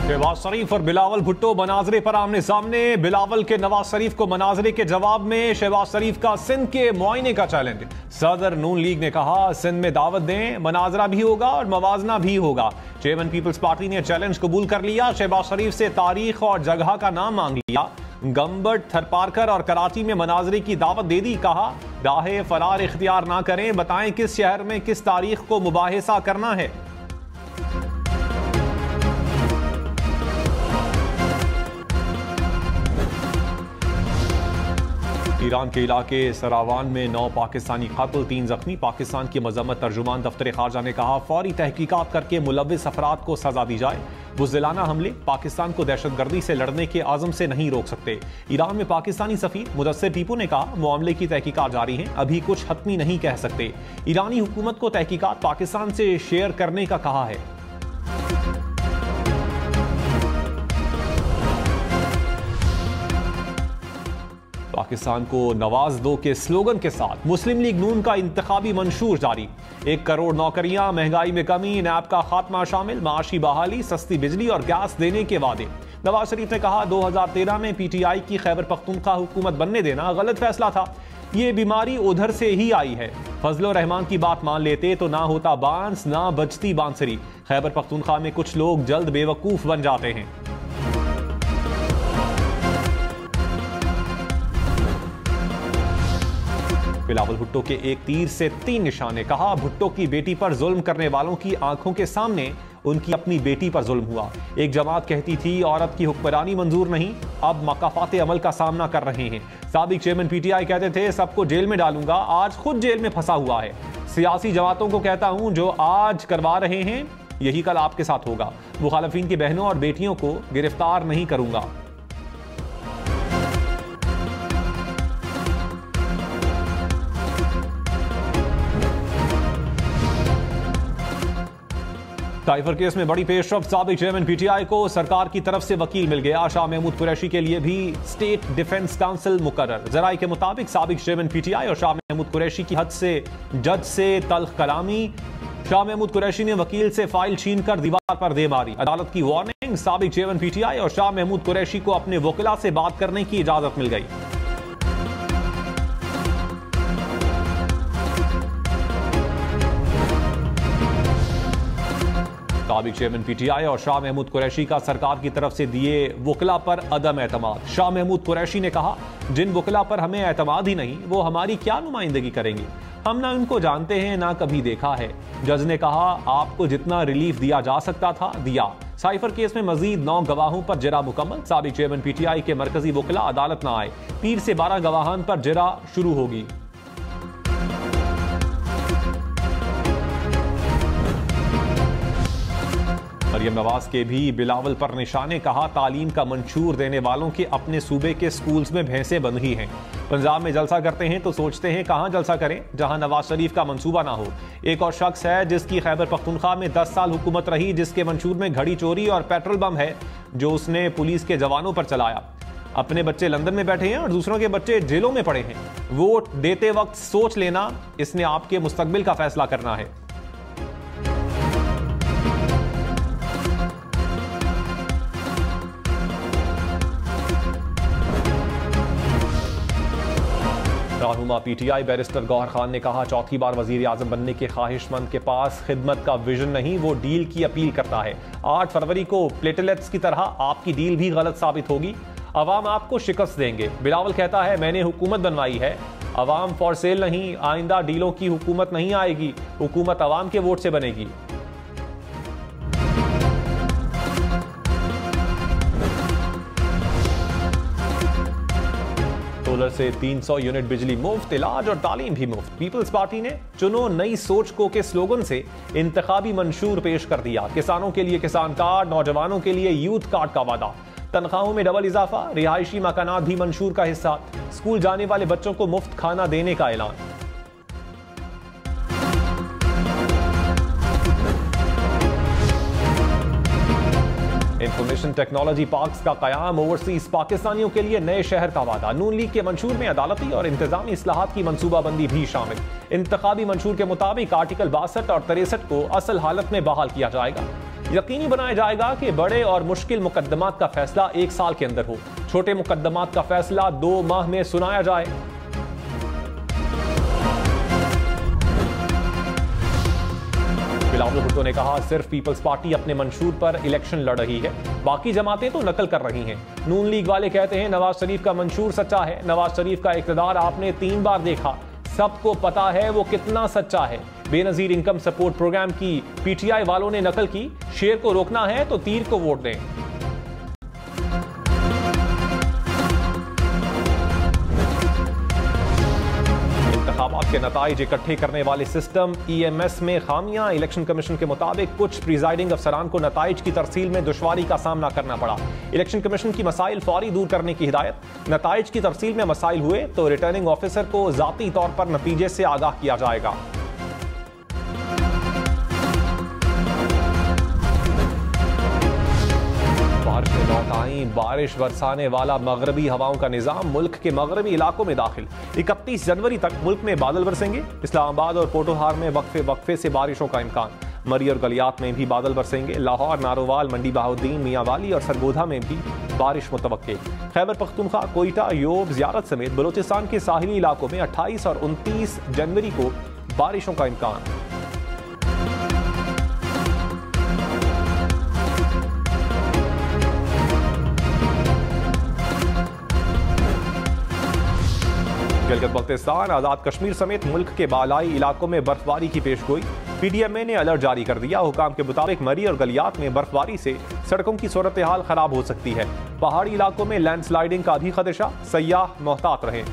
शहबाज शरीफ और बिलावल भुट्टो मनाजरे पर आमने सामने। बिलावल के नवाज शरीफ को मनाजरे के जवाब में शहबाज शरीफ का सिंध के मुआयने का चैलेंज। सदर नून लीग ने कहा सिंध में दावत दें, मनाजरा भी होगा और मवाजना भी होगा। चेयरमैन पीपल्स पार्टी ने चैलेंज कबूल कर लिया। शहबाज शरीफ से तारीख और जगह का नाम मांग लिया। गंबट, थरपारकर और कराची में मनाजरे की दावत दे दी। कहा राह फरार इख्तियार ना करें, बताएं किस शहर में किस तारीख को मुबाहिसा करना है। ईरान के इलाके सरावान में 9 पाकिस्तानी कत्ल, 3 जख्मी। पाकिस्तान की मजम्मत तर्जुमान दफ्तर खारजा ने कहा फौरी तहकीकात करके मुलव्विस अफराद को सजा दी जाए। बुज़दिलाना हमले पाकिस्तान को दहशतगर्दी से लड़ने के आज़म से नहीं रोक सकते। ईरान में पाकिस्तानी सफीर मुदस्सिर टीपू ने कहा मामले की तहकीकात जारी हैं, अभी कुछ हतमी नहीं कह सकते। ईरानी हुकूमत को तहकीकात पाकिस्तान से शेयर करने का कहा है। पाकिस्तान को नवाज दो के स्लोगन के साथ मुस्लिम लीग नून का इंतखाबी मंशूर जारी। 1 करोड़ नौकरियां, महंगाई में कमी, नैब का खात्मा शामिल, माशी बहाली, सस्ती बिजली और गैस देने के वादे। नवाज शरीफ ने कहा 2013 में पीटीआई की खैबर पख्तूनख्वा हुकूमत बनने देना गलत फैसला था। ये बीमारी उधर से ही आई है। फजल रहमान की बात मान लेते तो ना होता बांस, ना बजती बांसुरी। खैबर पख्तूनख्वा में कुछ लोग जल्द बेवकूफ बन जाते हैं। बिलावल भुट्टो के एक तीर से 3 निशाने। कहा भुट्टो की बेटी पर जुल्म करने वालों की आंखों के सामने उनकी अपनी बेटी पर जुल्म हुआ। एक जमात कहती थी औरत की हुक्मरानी मंजूर नहीं, अब मकाफात अमल का सामना कर रहे हैं। साबिक चेयरमैन पीटीआई कहते थे सबको जेल में डालूंगा, आज खुद जेल में फंसा हुआ है। सियासी जमातों को कहता हूं जो आज करवा रहे हैं यही कल आपके साथ होगा। मुखालफिन की बहनों और बेटियों को गिरफ्तार नहीं करूंगा। टाइफर केस में बड़ी पेशरफ्त। साबिक चेयरमैन पीटीआई को सरकार की तरफ से वकील मिल गया। शाह महमूद कुरैशी के लिए भी स्टेट डिफेंस काउंसिल मुकर्रर। जराये के मुताबिक साबिक चेयरमैन पीटीआई और शाह महमूद कुरैशी की हद से जज से तल्ख कलामी। शाह महमूद कुरैशी ने वकील से फाइल छीनकर दीवार पर दे मारी। अदालत की वार्निंग। साबिक चेयरमैन पीटीआई और शाह महमूद कुरैशी को अपने वकीला से बात करने की इजाजत मिल गई। साबिक चेयरमैन पीटीआई और शाह महमूद कुरैशी का सरकार की तरफ से दिए वकला पर अदम एतमाद। शाह महमूद कुरैशी ने कहा जिन वकला पर हमें एतमाद ही नहीं वो हमारी क्या नुमाइंदगी करेंगे, हम ना उनको जानते हैं ना कभी देखा है। जज ने कहा आपको जितना रिलीफ दिया जा सकता था दिया। साइफर केस में मजीद 9 गवाहों पर जिरा मुकम्मल। साबिक चेयरमैन पीटीआई के मरकजी वकला अदालत न आए। पीर से 12 गवाहान पर जिरा शुरू होगी। मरियम नवाज के भी बिलावल पर निशाने। कहा तालीम का मंशूर देने वालों के अपने सूबे के स्कूल्स में भैंसें बंधी हैं। पंजाब में जलसा करते हैं तो सोचते हैं कहां जलसा करें जहां नवाज शरीफ का मंसूबा ना हो। एक और शख्स है जिसकी खैबर पख्तूनख्वा में 10 साल हुकूमत रही, जिसके मंशूर में घड़ी चोरी और पेट्रोल बम है जो उसने पुलिस के जवानों पर चलाया। अपने बच्चे लंदन में बैठे हैं और दूसरों के बच्चे जेलों में पड़े हैं। वोट देते वक्त सोच लेना, इसने आपके मुस्तकबिल का फैसला करना है। रहनुमा पीटीआई बैरिस्टर गौहर खान ने कहा चौथी बार वजीर आजम बनने के ख्वाहिशमंद के पास खिदमत का विजन नहीं, वो डील की अपील करता है। 8 फरवरी को प्लेटलेट्स की तरह आपकी डील भी गलत साबित होगी, अवाम आपको शिकस्त देंगे। बिलावल कहता है मैंने हुकूमत बनवाई है, अवाम फॉर सेल नहीं, आइंदा डीलों की हुकूमत नहीं आएगी, हुकूमत अवाम के वोट से बनेगी। सोलर से 300 यूनिट बिजली मुफ्त, इलाज और तालीम भी मुफ्त। पीपल्स पार्टी ने चुनो नई सोच को के स्लोगन से इंतखाबी मंशूर पेश कर दिया। किसानों के लिए किसान कार्ड, नौजवानों के लिए यूथ कार्ड का वादा, तनख्वाहों में डबल इजाफा, रिहायशी मकानात भी मंशूर का हिस्सा, स्कूल जाने वाले बच्चों को मुफ्त खाना देने का ऐलान। इंफॉर्मेशन टेक्नोलॉजी पार्क्स का कयाम, ओवरसीज पाकिस्तानियों के लिए नए शहर का वादा। नून लीग के मंशूर में अदालती और इंतजामी इस्लाहात की मंसूबाबंदी भी शामिल। इंतखाबी मंशूर के मुताबिक आर्टिकल 62 और 63 को असल हालत में बहाल किया जाएगा। यकीनी बनाया जाएगा कि बड़े और मुश्किल मुकदमात का फैसला 1 साल के अंदर हो, छोटे मुकदमात का फैसला 2 माह में सुनाया जाए। बिलावल भुट्टो ने कहा, सिर्फ पीपल्स पार्टी अपने मंशूर पर इलेक्शन लड़ रही है, बाकी जमातें तो नकल कर रही हैं। नून लीग वाले कहते हैं नवाज शरीफ का मंशूर सच्चा है। नवाज शरीफ का इक़्तिदार आपने 3 बार देखा, सबको पता है वो कितना सच्चा है। बेनजीर इनकम सपोर्ट प्रोग्राम की पीटीआई वालों ने नकल की। शेर को रोकना है तो तीर को वोट दें। इंतखाबात के नताइज इकट्ठे करने वाले सिस्टम EMS में खामियां। इलेक्शन कमीशन के मुताबिक कुछ प्रिजाइडिंग अफसरान को नताइज की तरसील में दुश्वारी का सामना करना पड़ा। इलेक्शन कमीशन की मसाइल फौरी दूर करने की हिदायत। नताइज की तरसील में मसाइल हुए तो रिटर्निंग ऑफिसर को जाती तौर पर नतीजे से आगाह किया जाएगा। बारिश में लौट आई बारिश बरसाने वाला मगरबी हवाओं का निजाम मुल्क के मगरबी इलाकों में दाखिल। 31 जनवरी तक मुल्क में बादल बरसेंगे। इस्लामाबाद और पोटोहार में वक्फे से बारिशों का इम्कान। मरी और गलियात में भी बादल बरसेंगे। लाहौर, नारोवाल, मंडी बहाउद्दीन, मियांवाली और सरगोधा में भी बारिश मुतवक्के। खैबर पख्तूनख्वा, कोयटा, योब, ज़ियारत समेत बलूचिस्तान के साहिली इलाकों में 28 और 29 जनवरी को बारिशों का इम्कान। गिलगित बल्तिस्तान, आजाद कश्मीर समेत मुल्क के बालाई इलाकों में बर्फबारी की पेशगोई। PDMA ने अलर्ट जारी कर दिया। हुकाम के मुताबिक मरी और गलियात में बर्फबारी से सड़कों की सूरत हाल खराब हो सकती है। पहाड़ी इलाकों में लैंडस्लाइडिंग का भी खदशा। सयाह मोहतात रहें।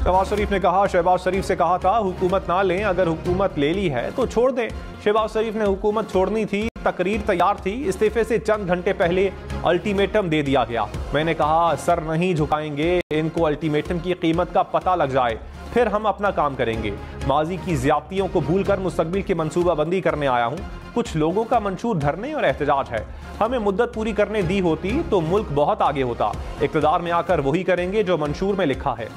नवाज शरीफ ने कहा, शहबाज शरीफ से कहा था हुकूमत ना लें, अगर हुकूमत ले ली है तो छोड़ दें। शहबाज शरीफ ने हुकूमत छोड़नी थी, तकरीर तैयार थी, इस्तीफे से चंद घंटे पहले अल्टीमेटम दे दिया गया। मैंने कहा सर नहीं झुकाएंगे, इनको अल्टीमेटम की कीमत का पता लग जाए, फिर हम अपना काम करेंगे। माजी की ज्यादतियों को भूलकर मुस्तकबिल की मंसूबाबंदी करने आया हूं। कुछ लोगों का मंशूर धरने और एहतजाज है। हमें मुद्दत पूरी करने दी होती तो मुल्क बहुत आगे होता। इक़्तिदार में आकर वही करेंगे जो मंशूर में लिखा है।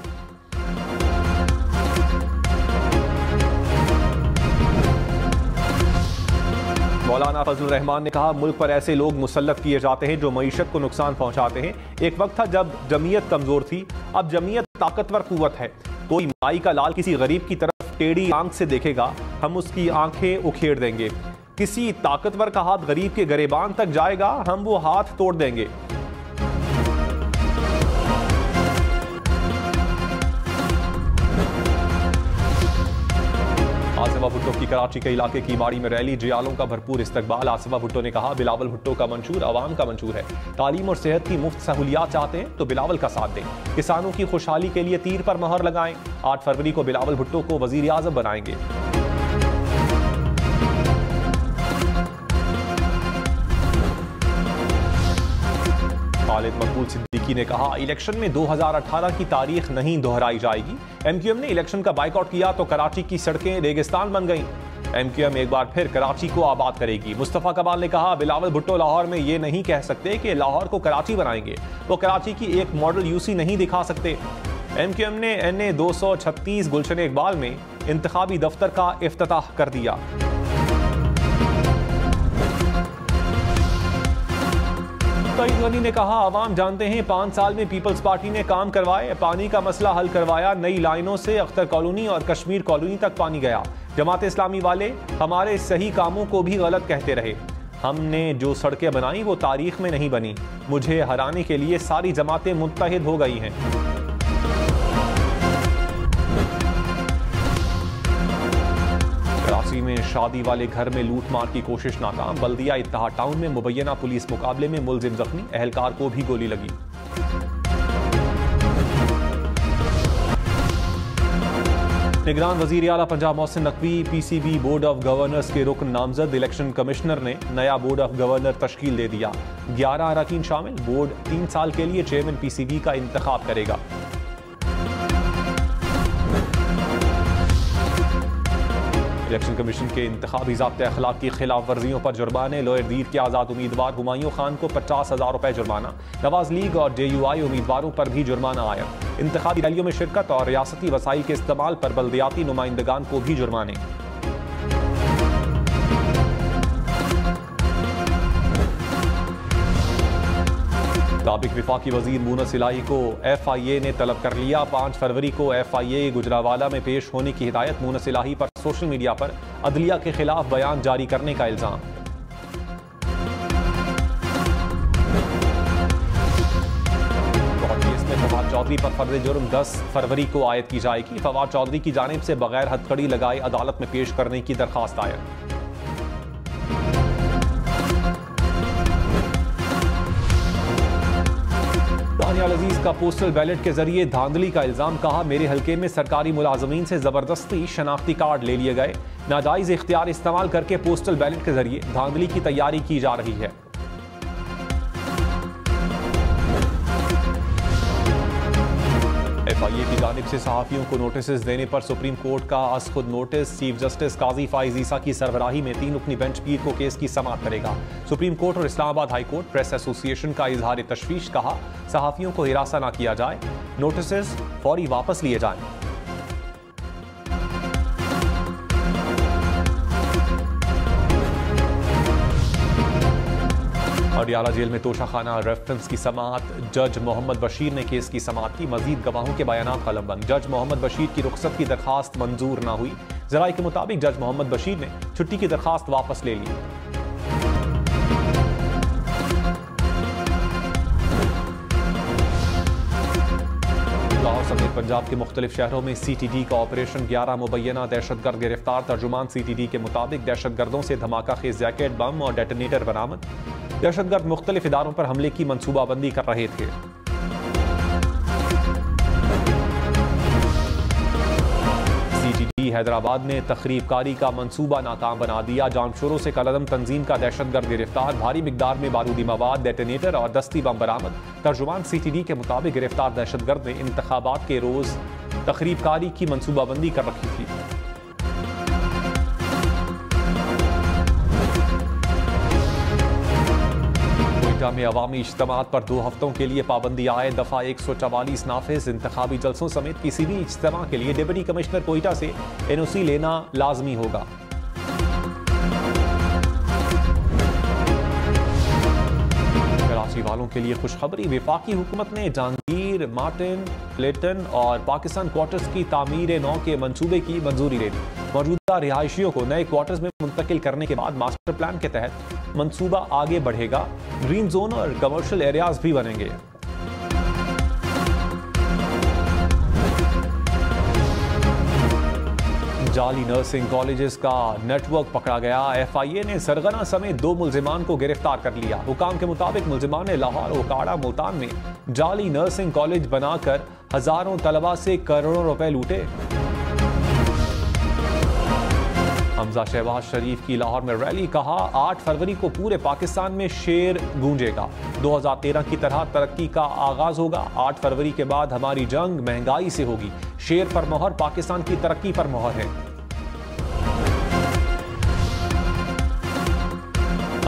मौलाना फजलुर रहमान ने कहा, मुल्क पर ऐसे लोग मुसल्लत किए जाते हैं जो मईशत को नुकसान पहुंचाते हैं। एक वक्त था जब जमीयत कमजोर थी, अब जमीयत ताकतवर कुव्वत है। कोई माई का लाल किसी गरीब की तरफ टेढ़ी आंख से देखेगा, हम उसकी आंखें उखेड़ देंगे। किसी ताकतवर का हाथ गरीब के गरेबान तक जाएगा, हम वो हाथ तोड़ देंगे। आसिफा भुट्टो की कराची के इलाके की माड़ी में रैली, जियालों का भरपूर इस्तकबाल। आसिफा भुट्टो ने कहा, बिलावल भुट्टो का मंशूर अवाम का मंशूर है। तालीम और सेहत की मुफ्त सहूलियात चाहते हैं तो बिलावल का साथ दें। किसानों की खुशहाली के लिए तीर पर मोहर लगाएं। 8 फरवरी को बिलावल भुट्टो को वजीर आज़म बनाएंगे। खालिद मकबूल सिद्दीकी ने कहा, इलेक्शन में 2018 की तारीख नहीं दोहराई जाएगी। MQM ने इलेक्शन का बाइकआउट किया तो कराची की सड़कें रेगिस्तान बन गईं। MQM एक बार फिर कराची को आबाद करेगी। मुस्तफा कमाल ने कहा, बिलावल भुट्टो लाहौर में ये नहीं कह सकते कि लाहौर को कराची बनाएंगे। वो कराची की एक मॉडल UC नहीं दिखा सकते। MQM ने NA 236 गुलशन इकबाल में इंतखाबी दफ्तर का इफ्तिताह कर दिया। सईद गनी ने कहा, आवाम जानते हैं 5 साल में पीपल्स पार्टी ने काम करवाए, पानी का मसला हल करवाया। नई लाइनों से अख्तर कॉलोनी और कश्मीर कॉलोनी तक पानी गया। जमात इस्लामी वाले हमारे सही कामों को भी गलत कहते रहे। हमने जो सड़कें बनाई वो तारीख में नहीं बनी। मुझे हराने के लिए सारी जमातें मुत्तहिद हो गई हैं। कराची में शादी वाले घर में लूटमार की कोशिश नाकाम। बल्दिया इत्तेहाद टाउन में मुबैना पुलिस मुकाबले में मुलजिम जख्मी, अहलकार को भी गोली लगी। निगरान वजीर आला Punjab Mohsin Naqvi PCB board of governors के रुकन नामजद। इलेक्शन कमिश्नर ने नया बोर्ड ऑफ गवर्नर तश्कील दे दिया। 11 अरकान शामिल। बोर्ड 3 साल के लिए चेयरमैन PCB का इंतखाब करेगा। इलेक्शन कमीशन के इंतखाबी ज़ाब्ते अखलाक की खिलाफ वर्जियों पर जुर्माने। लोअर दीर के आज़ाद उम्मीदवार हुमायूं खान को 50,000 रुपए जुर्माना। नवाज लीग और JUI उम्मीदवारों पर भी जुर्माना आया। इंतखाबी रैलियों में शिरकत और रियासती वसाइल के इस्तेमाल पर बल्दियाती नुमाइंदगान को भी जुर्माने। साबिक विफाकी वजीर मूनस इलाही को FIA ने तलब कर लिया। 5 फरवरी को FIA गुजरावाला में पेश होने की हिदायत। मूनस इलाही पर सोशल मीडिया पर अदलिया के खिलाफ बयान जारी करने का इल्जाम। केस में फवाद चौधरी पर फर्द जुर्म 10 फरवरी को आयद की जाएगी। फवाद चौधरी की जानिब से बगैर हथकड़ी लगाए अदालत में पेश करने की दरखास्त दायर। दानियाल अजीज का पोस्टल बैलेट के जरिए धांधली का इल्जाम। कहा, मेरे हल्के में सरकारी मुलाजमीन से जबरदस्ती शनाख्ती कार्ड ले लिए गए। नाजायज इख्तियार इस्तेमाल करके पोस्टल बैलेट के जरिए धांधली की तैयारी की जा रही है। FIA की जानिब से सहाफियों को नोटिस देने पर सुप्रीम कोर्ट का आज खुद नोटिस। चीफ जस्टिस काजी फाइज ईसा की सरबराही में 3 रुकनी बेंच पीर को केस की समाअत करेगा। सुप्रीम कोर्ट और Islamabad high court press association का इजहार तशवीश। कहा, सहाफियों को हिरासा न किया जाए, नोटिस फौरी वापस लिए जाएं। अडियाला जेल में तोशाखाना रेफरेंस की समाअत। जज मोहम्मद बशीर ने केस की समाअत की। मजीद गवाहों के बयानात कलमबंद। जज मोहम्मद बशीर की रुख्सत की दरखास्त मंजूर न हुई। जराये के मुताबिक जज मोहम्मद बशीर ने छुट्टी की दरखास्त वापस ले ली। लाहौर समेत पंजाब के मुख्तलिफ शहरों में CTD का ऑपरेशन। 11 मुबैना दहशतगर्द गिरफ्तार। तर्जुमान CTD के मुताबिक दहशतगर्दों से धमाका खेज जैकेट, बम और डेटोनेटर बरामद। दहशतगर्द मुख्तलिफ इदारों पर हमले की मंसूबाबंदी कर रहे थे। CTD हैदराबाद ने तखरीबकारी का मंसूबा नाकाम बना दिया। जानशोरों से कलअदम तंजीम का दहशतगर्द गिरफ्तार। भारी मिकदार में बारूदी मवाद, डेटोनेटर और दस्ती बम बरामद। तर्जुमान CTD के मुताबिक गिरफ्तार दहशतगर्द ने इंतखाबात के रोज तखरीबकारी की मंसूबाबंदी कर रखी थी। में अवामी इज्तिमात पर 2 हफ्तों के लिए पाबंदी आए। दफा 144 नाफिज। इंतखाबी जलसों समेत किसी भी इज्तिमा के लिए डिप्टी कमिश्नर कोयटा से NOC लेना लाजमी होगा। कराची वालों के लिए खुशखबरी। वफाकी हुकूमत ने जहांगीर, मार्टिन, क्लेटन और पाकिस्तान क्वार्टर्स की तामीर नौ के मंसूबे की मंजूरी दे दी। मौजूदा रिहायशियों को नए क्वार्टर्स में मुंतकिल करने के बाद मास्टर प्लान के तहत मंसूबा आगे बढ़ेगा। ग्रीन जोन और कमर्शियल एरियाज भी बनेंगे। जाली नर्सिंग कॉलेजेस का नेटवर्क पकड़ा गया। FIA ने सरगना समेत 2 मुल्जिमान को गिरफ्तार कर लिया। हुकाम के मुताबिक मुल्जिमान ने लाहौर, ओकाड़ा, मुल्तान में जाली नर्सिंग कॉलेज बनाकर हजारों तलबा से करोड़ों रुपए लूटे। हमजा शहबाज शरीफ की लाहौर में रैली। कहा, 8 फरवरी को पूरे पाकिस्तान में शेर गूंजेगा। 2013 की तरह तरक्की का आगाज होगा। 8 फरवरी के बाद हमारी जंग महंगाई से होगी। शेर पर मोहर, पाकिस्तान की तरक्की पर मोहर है।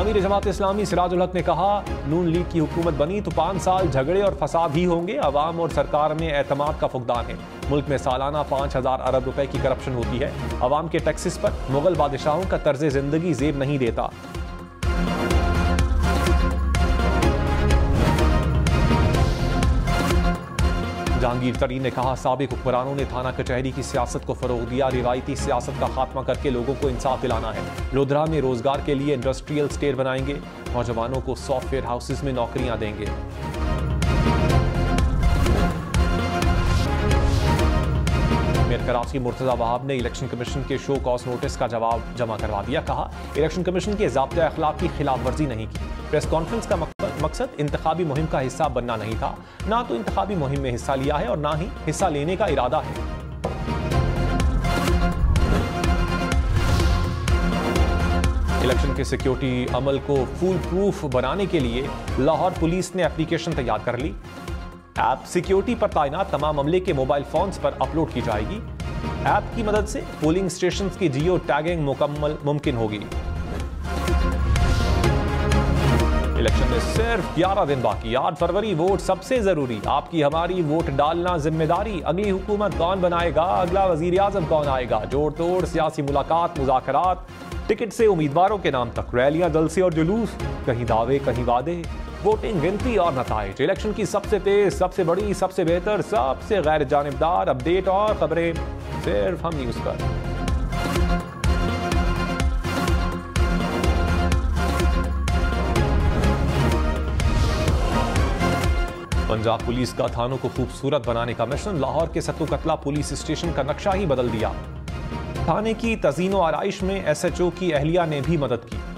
अमीर जमात इस्लामी सिराजुल हक ने कहा, नून लीग की हुकूमत बनी तो 5 साल झगड़े और फसाद ही होंगे। अवाम और सरकार में एतमाद का फुकदान है। मुल्क में सालाना 5000 अरब रुपए की करप्शन होती है। अवाम के टैक्सेस पर मुगल बादशाहों का तर्ज जिंदगी जेब नहीं देता। जहांगीर तरीन ने कहा, साबिक हुक्मरानों ने थाना कचहरी की सियासत को फरोग दिया। रिवायती सियासत का खात्मा करके लोगों को इंसाफ दिलाना है। लोधरा में रोजगार के लिए इंडस्ट्रियल स्टेट बनाएंगे। नौजवानों को सॉफ्टवेयर हाउसेज में नौकरियां देंगे। मेयर कराची मुर्तजा वहाब ने इलेक्शन कमीशन के शो कॉज नोटिस का जवाब जमा करवा दिया। कहा, इलेक्शन कमीशन के ज़ाब्ते अखलाक की खिलाफ वर्जी नहीं की। प्रेस कॉन्फ्रेंस का मकसद इंतखाबी मुहिम का हिस्सा बनना नहीं था। ना तो इंतखाबी मुहिम में हिस्सा लिया है और ना ही हिस्सा लेने का इरादा है। इलेक्शन के सिक्योरिटी अमल को फुल प्रूफ बनाने के लिए लाहौर पुलिस ने एप्लीकेशन तैयार कर ली। ऐप सिक्योरिटी पर तैनात तमाम अमले के मोबाइल फोन्स पर अपलोड की जाएगी। ऐप की मदद से पोलिंग स्टेशंस की जियो टैगिंग मुकम्मल मुमकिन होगी। इलेक्शन में सिर्फ 11 दिन बाकी, 8 फरवरी, वोट सबसे जरूरी। आपकी हमारी वोट डालना जिम्मेदारी। अगली हुकूमत कौन बनाएगा, अगला वजीर आजम कौन आएगा, जोड़ तोड़ सियासी मुलाकात, मुज़ाकरात, टिकट से उम्मीदवारों के नाम तक, रैलियां, जलसे और जुलूस, कहीं दावे कहीं वादे, वोटिंग, गिनती और नताइज। इलेक्शन की सबसे तेज, सबसे बड़ी, सबसे बेहतर, सबसे गैर जानिबदार अपडेट और खबरें सिर्फ हम न्यूज़ पर। पंजाब पुलिस का थानों को खूबसूरत बनाने का मिशन। लाहौर के सत्तू कतला पुलिस स्टेशन का नक्शा ही बदल दिया। थाने की तज़ीन व आराइश में SHO की अहलिया ने भी मदद की।